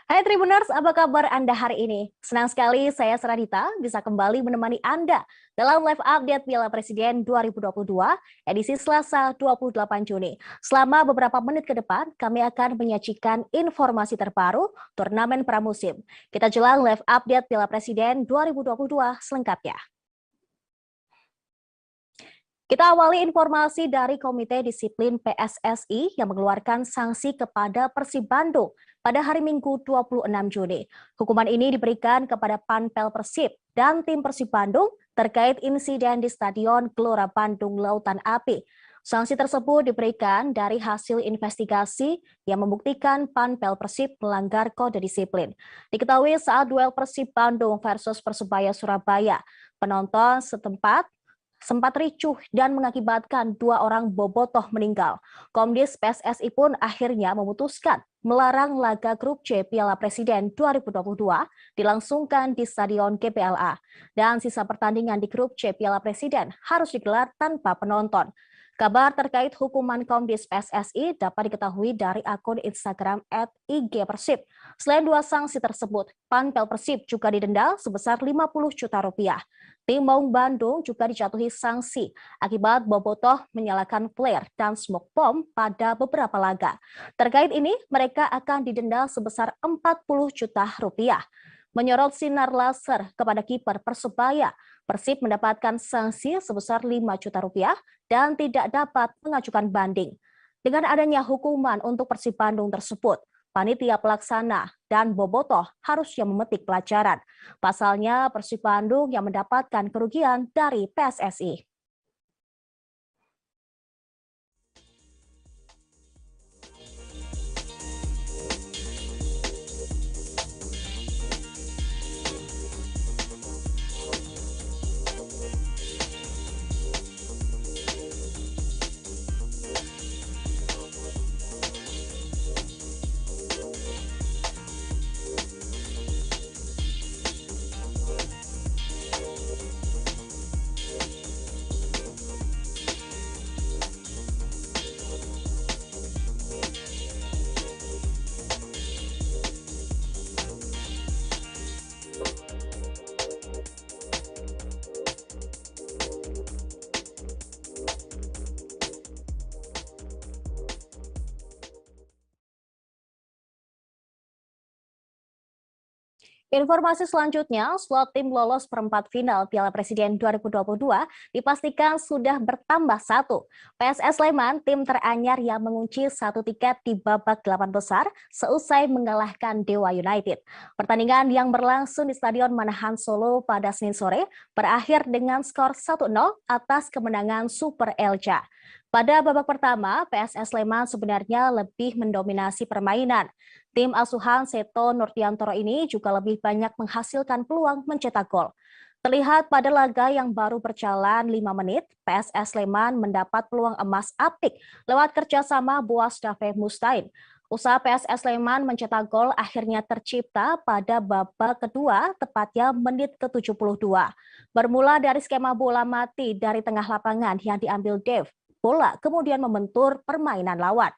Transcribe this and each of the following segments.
Hai Tribuners, apa kabar Anda hari ini? Senang sekali saya Seradita bisa kembali menemani Anda dalam live update Piala Presiden 2022 edisi Selasa 28 Juni. Selama beberapa menit ke depan, kami akan menyajikan informasi terbaru turnamen pramusim. Kita jelang live update Piala Presiden 2022 selengkapnya. Kita awali informasi dari Komite Disiplin PSSI yang mengeluarkan sanksi kepada Persib Bandung pada hari Minggu 26 Juni. Hukuman ini diberikan kepada Panpel Persib dan tim Persib Bandung terkait insiden di Stadion Gelora Bandung Lautan Api. Sanksi tersebut diberikan dari hasil investigasi yang membuktikan Panpel Persib melanggar kode disiplin. Diketahui saat duel Persib Bandung versus Persebaya Surabaya, penonton setempat sempat ricuh dan mengakibatkan 2 orang bobotoh meninggal. Komdis PSSI pun akhirnya memutuskan melarang laga grup C Piala Presiden 2022 dilangsungkan di Stadion GBLA. Dan sisa pertandingan di grup C Piala Presiden harus digelar tanpa penonton. Kabar terkait hukuman Komdis PSSI dapat diketahui dari akun Instagram @igpersib. Selain 2 sanksi tersebut, Panpel Persib juga didenda sebesar 50 juta rupiah. Tim Maung Bandung juga dijatuhi sanksi akibat bobotoh menyalakan flare dan smoke bomb pada beberapa laga. Terkait ini, mereka akan didenda sebesar 40 juta rupiah. Menyorot sinar laser kepada kiper Persebaya, Persib mendapatkan sanksi sebesar 5 juta rupiah dan tidak dapat mengajukan banding. Dengan adanya hukuman untuk Persib Bandung tersebut, panitia pelaksana dan bobotoh harusnya memetik pelajaran. Pasalnya Persib Bandung yang mendapatkan kerugian dari PSSI. Informasi selanjutnya, slot tim lolos perempat final Piala Presiden 2022 dipastikan sudah bertambah 1. PSS Sleman, tim teranyar yang mengunci 1 tiket di babak 8 besar seusai mengalahkan Dewa United. Pertandingan yang berlangsung di Stadion Manahan Solo pada Senin sore berakhir dengan skor 1-0 atas kemenangan Super Elja. Pada babak pertama, PSS Sleman sebenarnya lebih mendominasi permainan. Tim asuhan Seto Nurdiantoro ini juga lebih banyak menghasilkan peluang mencetak gol. Terlihat pada laga yang baru berjalan 5 menit, PSS Sleman mendapat peluang emas apik lewat kerjasama Boas Dave Mustain. Usaha PSS Sleman mencetak gol akhirnya tercipta pada babak kedua, tepatnya menit ke-72. Bermula dari skema bola mati dari tengah lapangan yang diambil Dave, bola kemudian membentur permainan lawan.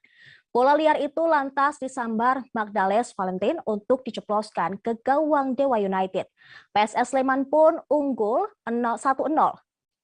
Bola liar itu lantas disambar Magdales Valentin untuk diceploskan ke gawang Dewa United. PSS Sleman pun unggul 1-0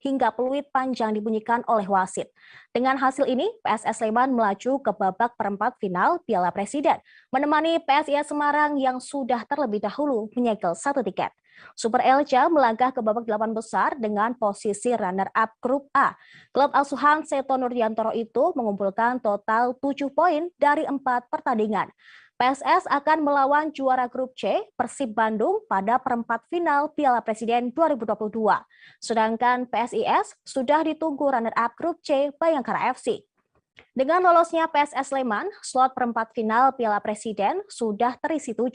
hingga peluit panjang dibunyikan oleh wasit. Dengan hasil ini, PSS Sleman melaju ke babak perempat final Piala Presiden, menemani PSIS Semarang yang sudah terlebih dahulu menyegel 1 tiket. Super Elja melangkah ke babak 8 besar dengan posisi runner-up grup A. Klub asuhan Seto Nurdiantoro itu mengumpulkan total 7 poin dari 4 pertandingan. PSS akan melawan juara grup C, Persib Bandung, pada perempat final Piala Presiden 2022. Sedangkan PSIS sudah ditunggu runner-up grup C, Bayangkara FC. Dengan lolosnya PSS Sleman, slot perempat final Piala Presiden sudah terisi 7.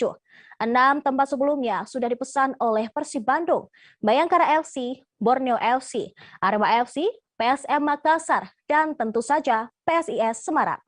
6 tempat sebelumnya sudah dipesan oleh Persib Bandung, Bayangkara FC, Borneo FC, Arema FC, PSM Makassar, dan tentu saja PSIS Semarang.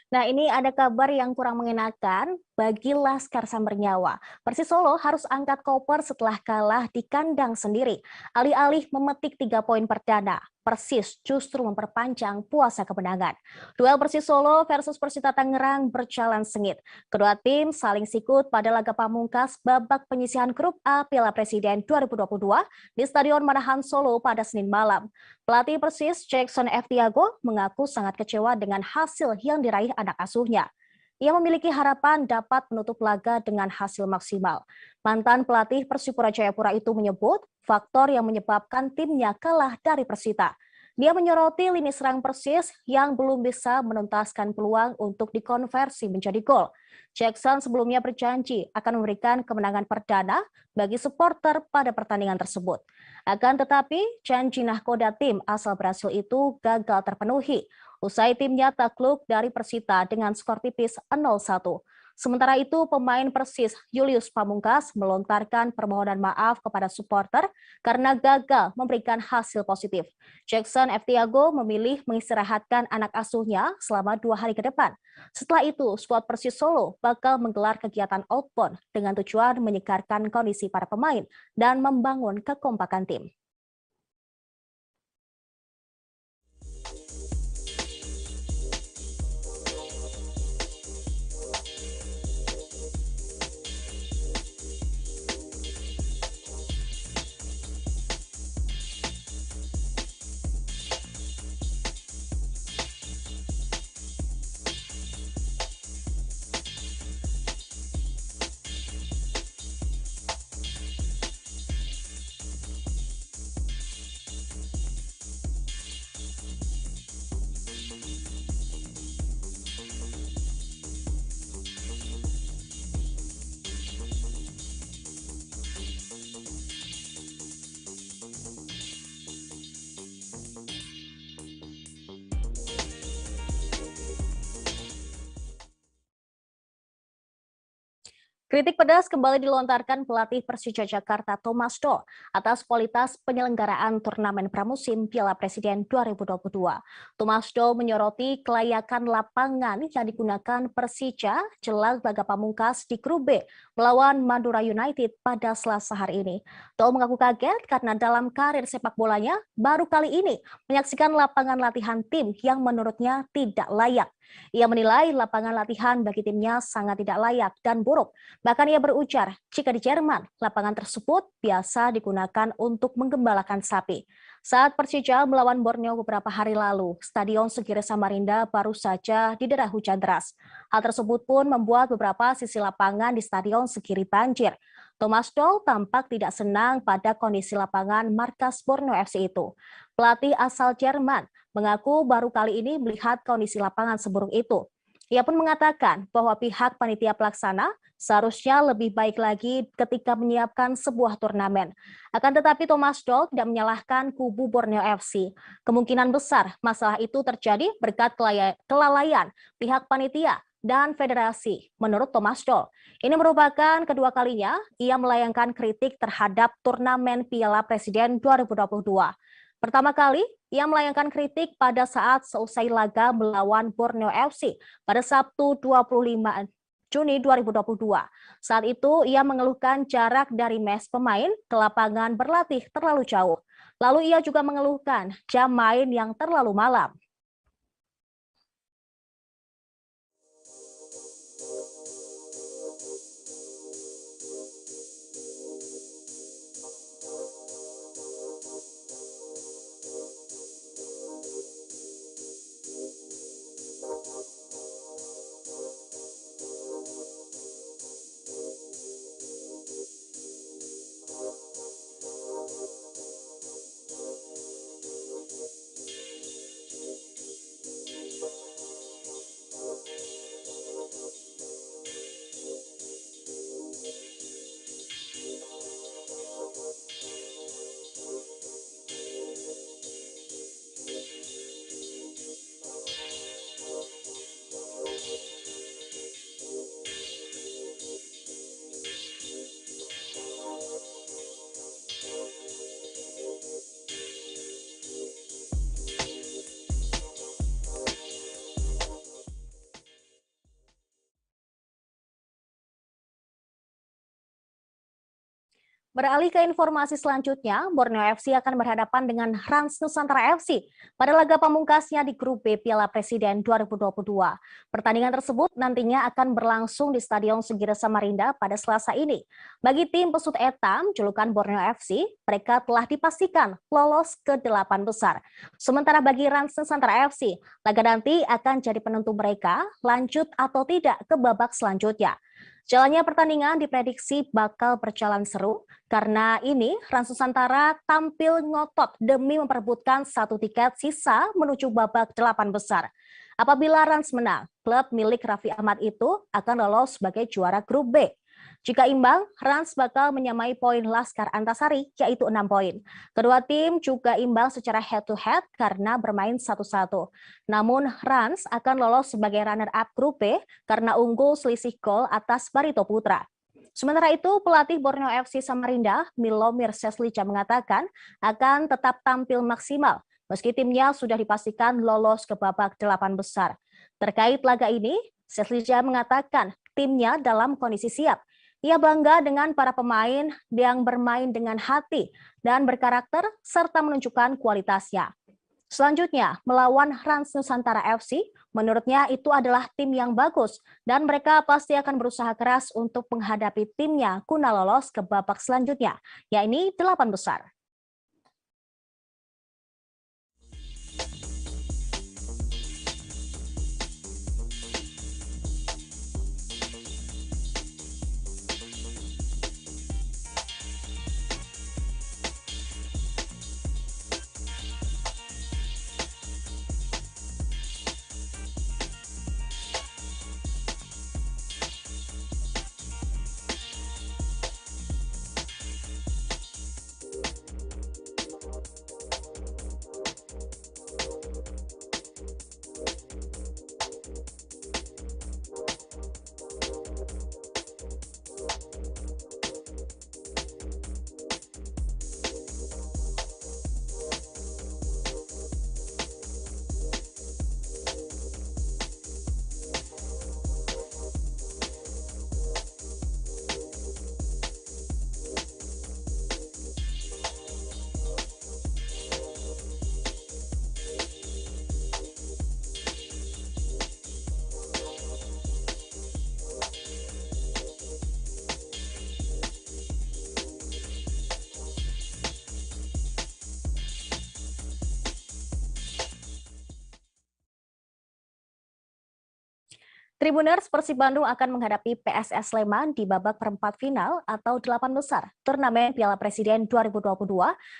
Nah, ini ada kabar yang kurang mengenakan bagi Laskar Samber Nyawa. Persis Solo harus angkat koper setelah kalah di kandang sendiri. Alih-alih memetik 3 poin perdana, Persis justru memperpanjang puasa kemenangan. Duel Persis Solo versus Persita Tangerang berjalan sengit. Kedua tim saling sikut pada laga pamungkas babak penyisihan grup A Piala Presiden 2022 di Stadion Manahan Solo pada Senin malam. Pelatih Persis, Jackson F. Tiago, mengaku sangat kecewa dengan hasil yang diraih anak asuhnya. Ia memiliki harapan dapat menutup laga dengan hasil maksimal. Mantan pelatih Persipura Jayapura itu menyebut faktor yang menyebabkan timnya kalah dari Persita. Dia menyoroti lini serang Persis yang belum bisa menuntaskan peluang untuk dikonversi menjadi gol. Jackson sebelumnya berjanji akan memberikan kemenangan perdana bagi supporter pada pertandingan tersebut. Akan tetapi, janji nahkoda tim asal Brasil itu gagal terpenuhi usai timnya takluk dari Persita dengan skor tipis 0-1. Sementara itu, pemain Persis Julius Pamungkas melontarkan permohonan maaf kepada supporter karena gagal memberikan hasil positif. Jackson F. Tiago memilih mengistirahatkan anak asuhnya selama 2 hari ke depan. Setelah itu, skuad Persis Solo bakal menggelar kegiatan outbound dengan tujuan menyegarkan kondisi para pemain dan membangun kekompakan tim. Kritik pedas kembali dilontarkan pelatih Persija Jakarta Thomas Doll atas kualitas penyelenggaraan turnamen pramusim Piala Presiden 2022. Thomas Doll menyoroti kelayakan lapangan yang digunakan Persija jelang laga pamungkas di Grup B melawan Madura United pada Selasa hari ini. Doll mengaku kaget karena dalam karir sepak bolanya baru kali ini menyaksikan lapangan latihan tim yang menurutnya tidak layak. Ia menilai lapangan latihan bagi timnya sangat tidak layak dan buruk. Bahkan ia berujar, jika di Jerman, lapangan tersebut biasa digunakan untuk menggembalakan sapi. Saat Persija melawan Borneo beberapa hari lalu, Stadion Segiri Samarinda baru saja didera hujan deras. Hal tersebut pun membuat beberapa sisi lapangan di Stadion Segiri banjir. Thomas Doll tampak tidak senang pada kondisi lapangan markas Borneo FC itu. Pelatih asal Jerman mengaku baru kali ini melihat kondisi lapangan seburuk itu. Ia pun mengatakan bahwa pihak panitia pelaksana seharusnya lebih baik lagi ketika menyiapkan sebuah turnamen. Akan tetapi Thomas Doll tidak menyalahkan kubu Borneo FC. Kemungkinan besar masalah itu terjadi berkat kelalaian pihak panitia dan federasi, menurut Thomas Doll. Ini merupakan kedua kalinya ia melayangkan kritik terhadap turnamen Piala Presiden 2022. Pertama kali, ia melayangkan kritik pada saat seusai laga melawan Borneo FC pada Sabtu 25 Juni 2022. Saat itu, ia mengeluhkan jarak dari mes pemain ke lapangan berlatih terlalu jauh. Lalu ia juga mengeluhkan jam main yang terlalu malam. Beralih ke informasi selanjutnya, Borneo FC akan berhadapan dengan Rans Nusantara FC pada laga pamungkasnya di Grup B Piala Presiden 2022. Pertandingan tersebut nantinya akan berlangsung di Stadion Segiri Samarinda pada Selasa ini. Bagi tim pesut etam, julukan Borneo FC, mereka telah dipastikan lolos ke 8 besar. Sementara bagi Rans Nusantara FC, laga nanti akan jadi penentu mereka lanjut atau tidak ke babak selanjutnya. Jalannya pertandingan diprediksi bakal berjalan seru karena ini Rans Nusantara tampil ngotot demi memperebutkan satu tiket sisa menuju babak 8 besar. Apabila Rans menang, klub milik Raffi Ahmad itu akan lolos sebagai juara grup B. Jika imbang, Rans bakal menyamai poin Laskar Antasari, yaitu 6 poin. Kedua tim juga imbang secara head-to-head karena bermain 1-1. Namun, Rans akan lolos sebagai runner-up grup B karena unggul selisih gol atas Barito Putra. Sementara itu, pelatih Borneo FC Samarinda, Milomir Seslija mengatakan akan tetap tampil maksimal meski timnya sudah dipastikan lolos ke babak 8 besar. Terkait laga ini, Seslija mengatakan timnya dalam kondisi siap. Ia bangga dengan para pemain yang bermain dengan hati dan berkarakter serta menunjukkan kualitasnya. Selanjutnya, melawan Rans Nusantara FC, menurutnya itu adalah tim yang bagus dan mereka pasti akan berusaha keras untuk menghadapi timnya guna lolos ke babak selanjutnya, yakni 8 besar. Tribuners, Persib Bandung akan menghadapi PSS Sleman di babak perempat final atau 8 besar turnamen Piala Presiden 2022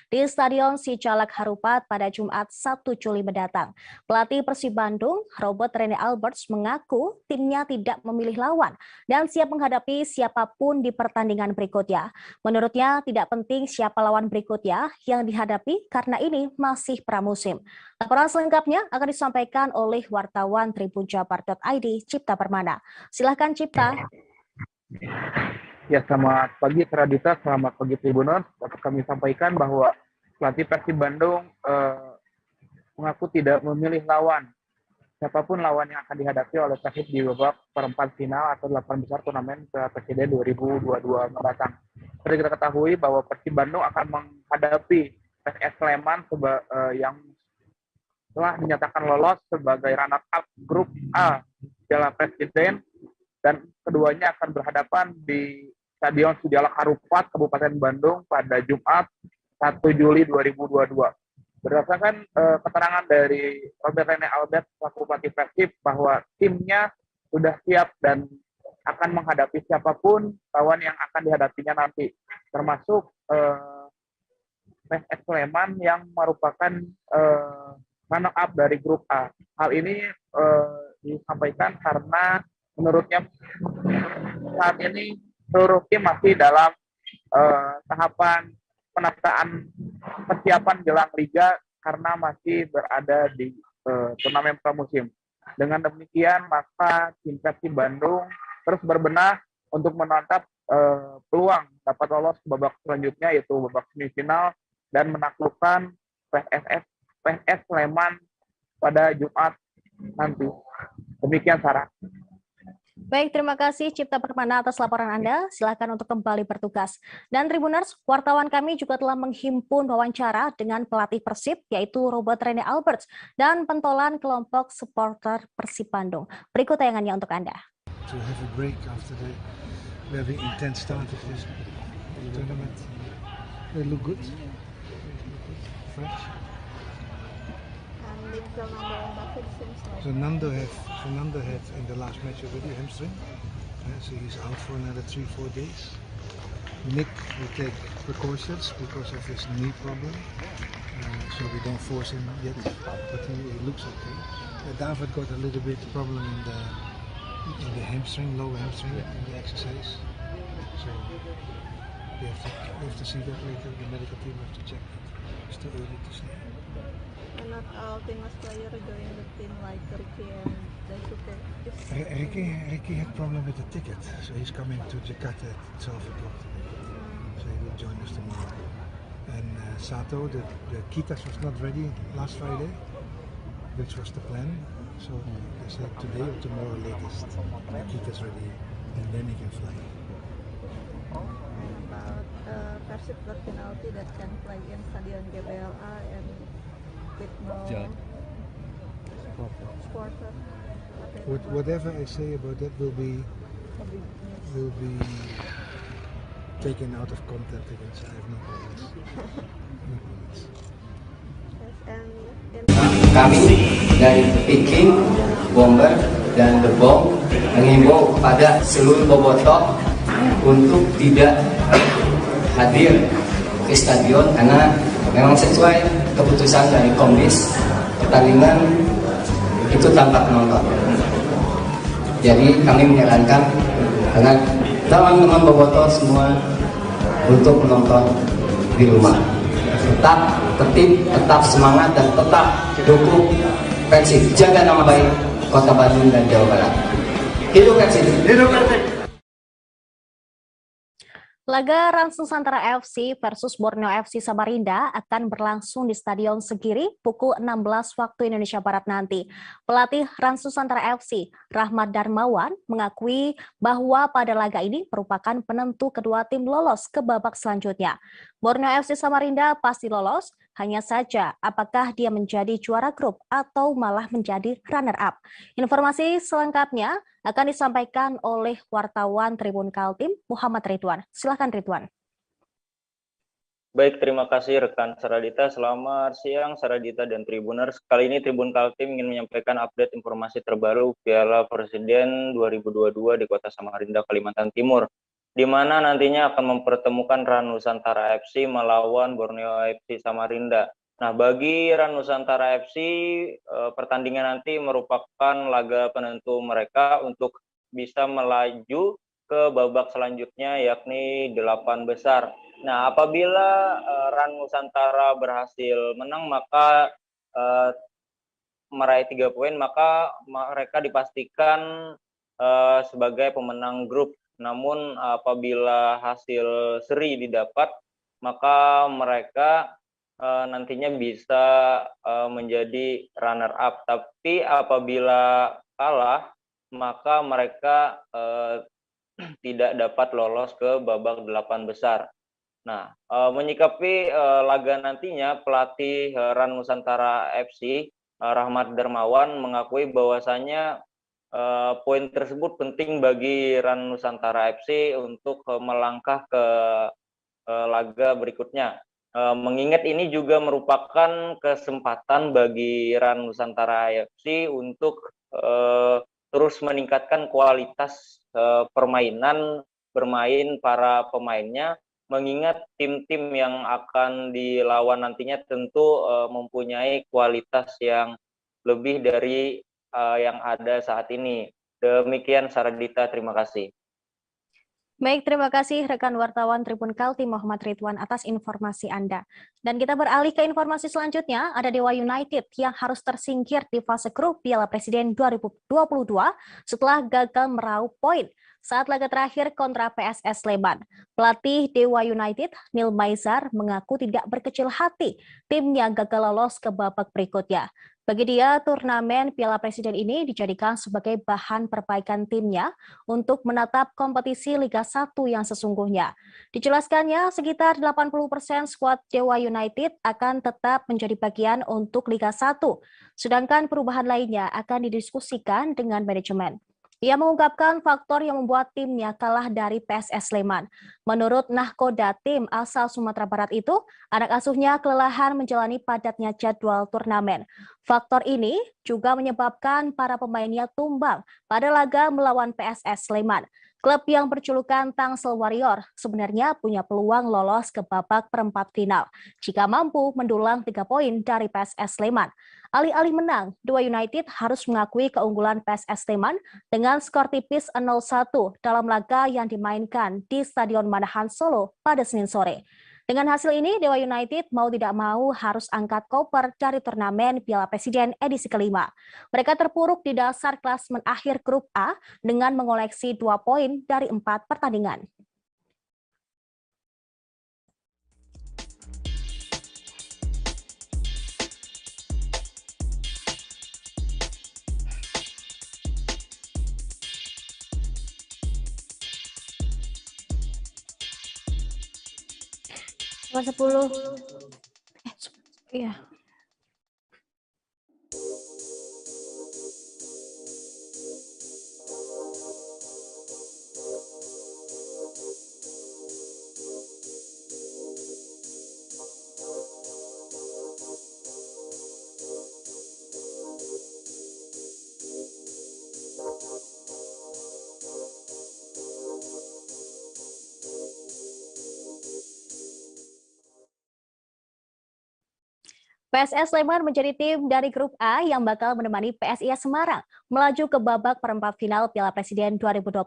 di Stadion Sijalak Harupat pada Jumat 1 Juli mendatang. Pelatih Persib Bandung, Robert Rene Alberts, mengaku timnya tidak memilih lawan dan siap menghadapi siapapun di pertandingan berikutnya. Menurutnya tidak penting siapa lawan berikutnya yang dihadapi karena ini masih pramusim. Laporan selengkapnya akan disampaikan oleh wartawan tribunjabar.id Cipta Permana. Silahkan Cipta. Ya, selamat pagi Tradita, selamat pagi Tribuners. Dapat kami sampaikan bahwa pelatih Persib Bandung mengaku tidak memilih lawan. Siapapun lawan yang akan dihadapi oleh Persib di babak perempat final atau 8 besar turnamen Piala Presiden 2022 mendatang. Seperti kita ketahui bahwa Persib Bandung akan menghadapi PSS Sleman yang telah dinyatakan lolos sebagai runner-up grup A Piala Presiden dan keduanya akan berhadapan di Stadion Sijalak Harupat, Kabupaten Bandung pada Jumat 1 Juli 2022. Berdasarkan keterangan dari Robert Rene Albert, selaku pelatih Persib, bahwa timnya sudah siap dan akan menghadapi siapapun lawan yang akan dihadapinya nanti, termasuk PSS Sleman yang merupakan runner-up dari grup A. Hal ini disampaikan karena menurutnya saat ini seluruh tim masih dalam tahapan penataan persiapan jelang liga karena masih berada di turnamen pramusim. Dengan demikian, maka tim Persib Bandung terus berbenah untuk menatap peluang dapat lolos ke babak selanjutnya, yaitu babak semifinal dan menaklukkan PSS Sleman pada Jumat nanti. Demikian, Sarah. Baik, terima kasih Cipta Permana atas laporan Anda. Silakan untuk kembali bertugas. Dan Tribuners, wartawan kami juga telah menghimpun wawancara dengan pelatih Persib, yaitu Robert Rene Alberts, dan pentolan kelompok supporter Persib Bandung. Berikut tayangannya untuk Anda. To have a break after the very intense start of this tournament. They look good. Fresh. Fernando had in the last match already hamstring, so he's out for another 3-4 days. Nick will take precautions because of his knee problem, so we don't force him yet, but he looks okay. David got a little bit problem in the hamstring, lower hamstring in the exercise, so we have to see that later. The medical team have to check that. It's too early to say. And not all famous players join the team like Ricky and Daisuke. Ricky had problem with the ticket, so he's coming to Jakarta at 12 o'clock today. So he will join us tomorrow. And Sato, the Kitas was not ready last Friday, which was the plan. So they said today or tomorrow latest, the Kitas ready, and then he can fly. About Persib got penalty that can play in Stadion GBLA and with no supporter. Whatever I say about that will be taken out of content again. So I have no comments. No comments. Yes, and in Kami dari Viking, Bomber, dan The Bomb mengimbau kepada seluruh bobotoh untuk tidak hadir ke stadion karena memang sesuai keputusan dari Komdis, pertandingan itu tanpa penonton. Jadi kami menyarankan dengan teman-teman bobotoh semua untuk menonton di rumah. Tetap tertib, tetap semangat, dan tetap dukung Persib. Jaga nama baik Kota Bandung dan Jawa Barat. Hidup Persib! Hidup Persib! Laga Rans Nusantara FC versus Borneo FC Samarinda akan berlangsung di Stadion Segiri pukul 16 waktu Indonesia Barat nanti. Pelatih Rans Nusantara FC, Rahmat Darmawan, mengakui bahwa pada laga ini merupakan penentu kedua tim lolos ke babak selanjutnya. Borneo FC Samarinda pasti lolos, hanya saja apakah dia menjadi juara grup atau malah menjadi runner-up. Informasi selengkapnya akan disampaikan oleh wartawan Tribun Kaltim, Muhammad Ridwan. Silakan Ridwan. Baik, terima kasih rekan Saradita. Selamat siang Saradita dan Tribuners. Kali ini Tribun Kaltim ingin menyampaikan update informasi terbaru Piala Presiden 2022 di Kota Samarinda, Kalimantan Timur, di mana nantinya akan mempertemukan RAN Nusantara FC melawan Borneo FC Samarinda. Nah, bagi RAN Nusantara FC, pertandingan nanti merupakan laga penentu mereka untuk bisa melaju ke babak selanjutnya, yakni 8 besar. Nah, apabila RAN Nusantara berhasil menang, maka meraih 3 poin, maka mereka dipastikan sebagai pemenang grup. Namun apabila hasil seri didapat, maka mereka nantinya bisa menjadi runner up. Tapi apabila kalah, maka mereka tidak dapat lolos ke babak 8 besar. Nah, menyikapi laga nantinya, pelatih RAN Nusantara FC, Rahmat Darmawan, mengakui bahwasanya poin tersebut penting bagi RAN Nusantara FC untuk melangkah ke laga berikutnya. Mengingat ini juga merupakan kesempatan bagi RAN Nusantara FC untuk terus meningkatkan kualitas permainan bermain para pemainnya, mengingat tim-tim yang akan dilawan nantinya tentu mempunyai kualitas yang lebih dari yang ada saat ini. Demikian Saradita, terima kasih. Baik, terima kasih rekan wartawan Tribun Kaltim Muhammad Ridwan atas informasi Anda. Dan kita beralih ke informasi selanjutnya, ada Dewa United yang harus tersingkir di fase grup Piala Presiden 2022 setelah gagal meraup poin. saat laga terakhir kontra PSS Sleman. Pelatih Dewa United, Neil Maizar, mengaku tidak berkecil hati timnya gagal lolos ke babak berikutnya. Bagi dia, turnamen Piala Presiden ini dijadikan sebagai bahan perbaikan timnya untuk menatap kompetisi Liga 1 yang sesungguhnya. Dijelaskannya, sekitar 80% skuad Dewa United akan tetap menjadi bagian untuk Liga 1, sedangkan perubahan lainnya akan didiskusikan dengan manajemen. Ia mengungkapkan faktor yang membuat timnya kalah dari PSS Sleman. Menurut nahkoda tim asal Sumatera Barat itu, anak asuhnya kelelahan menjalani padatnya jadwal turnamen. Faktor ini juga menyebabkan para pemainnya tumbang pada laga melawan PSS Sleman. Klub yang berjulukan Tangsel Warrior sebenarnya punya peluang lolos ke babak perempat final jika mampu mendulang 3 poin dari PSS Sleman. Alih-alih menang, Dewa United harus mengakui keunggulan PSS Sleman dengan skor tipis 0-1 dalam laga yang dimainkan di Stadion Manahan Solo pada Senin sore. Dengan hasil ini, Dewa United mau tidak mau harus angkat koper dari turnamen Piala Presiden edisi kelima. Mereka terpuruk di dasar klasemen akhir grup A dengan mengoleksi 2 poin dari 4 pertandingan. Nomor 10. Iya. PSS Sleman menjadi tim dari grup A yang bakal menemani PSIS Semarang melaju ke babak perempat final Piala Presiden 2022.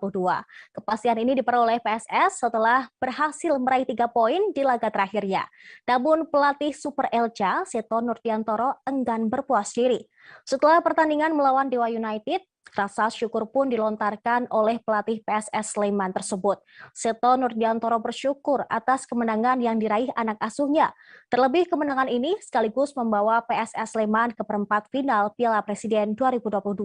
Kepastian ini diperoleh PSS setelah berhasil meraih 3 poin di laga terakhirnya. Namun pelatih Super Elca, Seto Nurdiantoro, enggan berpuas diri. Setelah pertandingan melawan Dewa United, rasa syukur pun dilontarkan oleh pelatih PSS Sleman tersebut. Seto Nurdiantoro bersyukur atas kemenangan yang diraih anak asuhnya. Terlebih kemenangan ini sekaligus membawa PSS Sleman ke perempat final Piala Presiden 2022.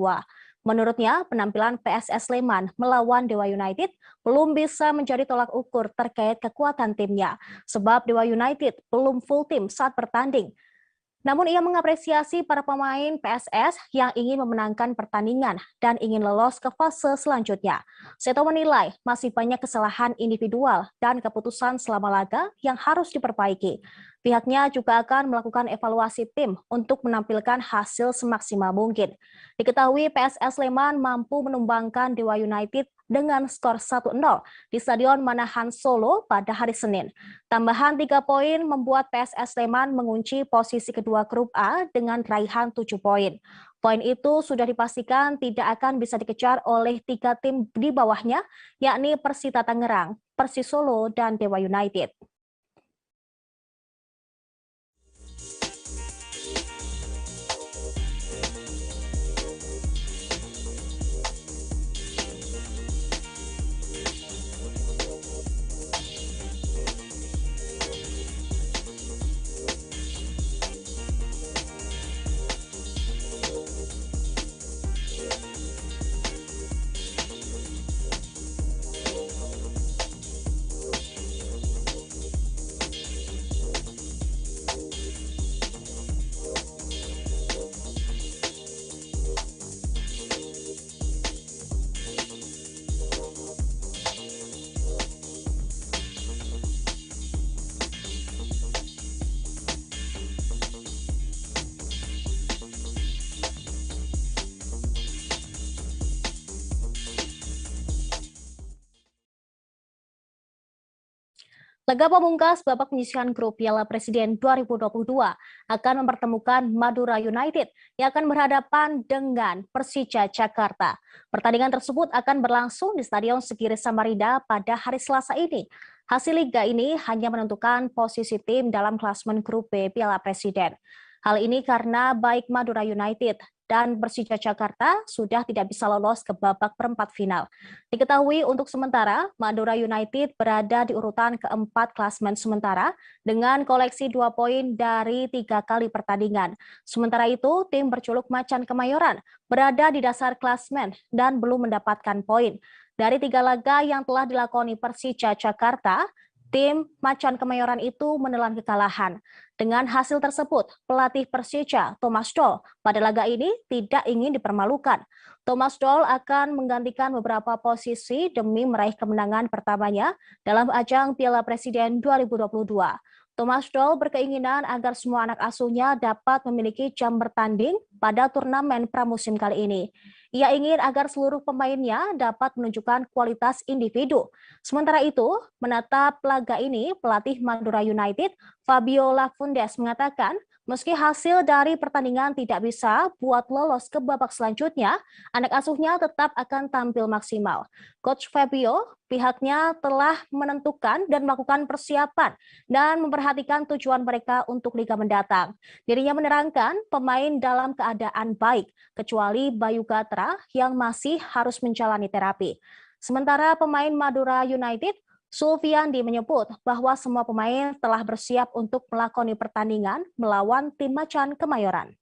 Menurutnya, penampilan PSS Sleman melawan Dewa United belum bisa menjadi tolak ukur terkait kekuatan timnya, sebab Dewa United belum full tim saat bertanding. Namun ia mengapresiasi para pemain PSS yang ingin memenangkan pertandingan dan ingin lolos ke fase selanjutnya. Seto menilai masih banyak kesalahan individual dan keputusan selama laga yang harus diperbaiki. Pihaknya juga akan melakukan evaluasi tim untuk menampilkan hasil semaksimal mungkin. Diketahui PSS Sleman mampu menumbangkan Dewa United dengan skor 1-0 di Stadion Manahan Solo pada hari Senin. Tambahan 3 poin membuat PSS Sleman mengunci posisi kedua grup A dengan raihan 7 poin. Poin itu sudah dipastikan tidak akan bisa dikejar oleh 3 tim di bawahnya, yakni Persita Tangerang, Persis Solo, dan Dewa United. Laga pamungkas babak penyisihan grup Piala Presiden 2022 akan mempertemukan Madura United yang akan berhadapan dengan Persija Jakarta. Pertandingan tersebut akan berlangsung di Stadion Segiri Samarinda pada hari Selasa ini. Hasil liga ini hanya menentukan posisi tim dalam klasemen grup B Piala Presiden. Hal ini karena baik Madura United dan Persija Jakarta sudah tidak bisa lolos ke babak perempat final. Diketahui untuk sementara, Madura United berada di urutan keempat klasemen sementara dengan koleksi 2 poin dari 3 kali pertandingan. Sementara itu, tim berjuluk Macan Kemayoran berada di dasar klasemen dan belum mendapatkan poin. Dari 3 laga yang telah dilakoni Persija Jakarta, tim Macan Kemayoran itu menelan kekalahan. Dengan hasil tersebut, pelatih Persija, Thomas Doll, pada laga ini tidak ingin dipermalukan. Thomas Doll akan menggantikan beberapa posisi demi meraih kemenangan pertamanya dalam ajang Piala Presiden 2022. Thomas Doll berkeinginan agar semua anak asuhnya dapat memiliki jam bertanding pada turnamen pramusim kali ini. Ia ingin agar seluruh pemainnya dapat menunjukkan kualitas individu. Sementara itu, menatap laga ini, pelatih Madura United, Fabio Lafundes, mengatakan meski hasil dari pertandingan tidak bisa buat lolos ke babak selanjutnya, anak asuhnya tetap akan tampil maksimal. Coach Fabio pihaknya telah menentukan dan melakukan persiapan dan memperhatikan tujuan mereka untuk liga mendatang. Dirinya menerangkan pemain dalam keadaan baik, kecuali Bayu Gatra yang masih harus menjalani terapi. Sementara pemain Madura United, Sulfiandi, menyebut bahwa semua pemain telah bersiap untuk melakoni pertandingan melawan tim Macan Kemayoran.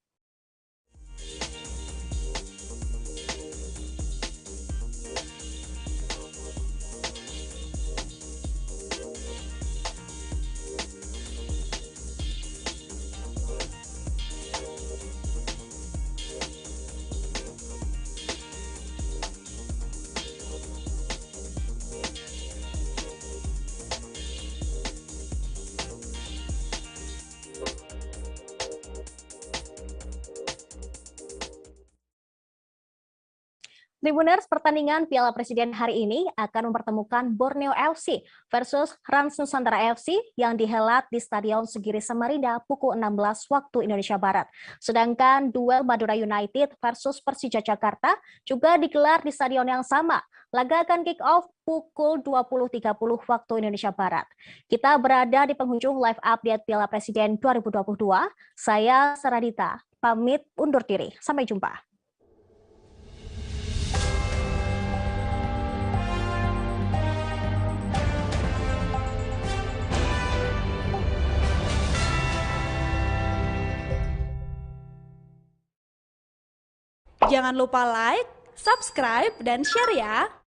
Tribuners, pertandingan Piala Presiden hari ini akan mempertemukan Borneo FC versus Rans Nusantara FC yang dihelat di Stadion Segiri Samarinda pukul 16 waktu Indonesia Barat. Sedangkan duel Madura United versus Persija Jakarta juga digelar di stadion yang sama. Laga akan kick off pukul 20.30 waktu Indonesia Barat. Kita berada di penghujung live update Piala Presiden 2022. Saya Saradita, pamit undur diri. Sampai jumpa. Jangan lupa like, subscribe, dan share ya!